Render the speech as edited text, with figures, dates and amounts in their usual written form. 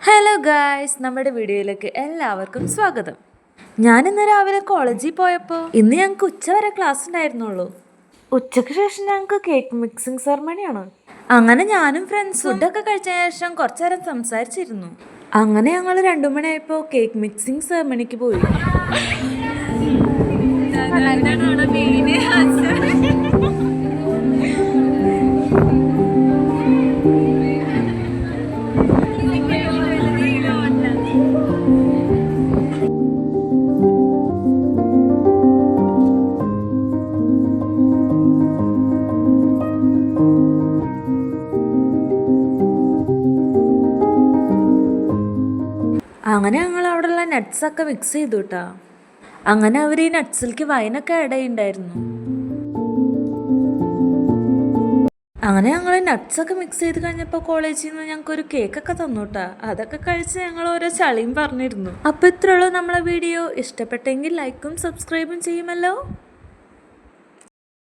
Hello guys, നമ്മുടെ വീഡിയോയിലേക്ക് എല്ലാവർക്കും സ്വാഗതം. ഞാനിന്ന് രാവിലെ കോളേജിൽ പോയപ്പോൾ ഇന്ന് ഞങ്ങൾക്ക് ഉച്ചവരെ ക്ലാസ് ഉണ്ടായിരുന്നുള്ളൂ. ഉച്ചയ്ക്ക് ശേഷം ഞങ്ങൾക്ക് കേക്ക് മിക്സിംഗ് സെറമണിയാണ്. അങ്ങനെ ഞാനും ഫ്രണ്ട്സും ഫുഡൊക്കെ കഴിച്ച ശേഷം കുറച്ചു നേരം സംസാരിച്ചിരുന്നു. അങ്ങനെ ഞങ്ങൾ 2 മണിയായപ്പോൾ കേക്ക് മിക്സിംഗ് സെറമണിക്ക് പോയി. അങ്ങനെ ഞങ്ങൾ അവിടെയുള്ള നട്ട്സൊക്കെ മിക്സ് ചെയ്തു കേട്ടോ. അങ്ങനെ അവർ ഈ നട്ട്സിലേക്ക് വൈനൊക്കെ ആഡ് ചെയ്യുന്നുണ്ടായിരുന്നു. അങ്ങനെ ഞങ്ങൾ നട്ട്സൊക്കെ മിക്സ് ചെയ്ത് കഴിഞ്ഞപ്പോൾ കോളേജിൽ നിന്ന് ഞങ്ങൾക്കൊരു കേക്കൊക്കെ തന്നു കേട്ടോ. അതൊക്കെ കഴിച്ച് ഞങ്ങൾ ഓരോ ചളിയും പറഞ്ഞിരുന്നു. അപ്പോൾ ഇത്രയുള്ളൂ നമ്മളെ വീഡിയോ. ഇഷ്ടപ്പെട്ടെങ്കിൽ ലൈക്കും സബ്സ്ക്രൈബും ചെയ്യുമല്ലോ.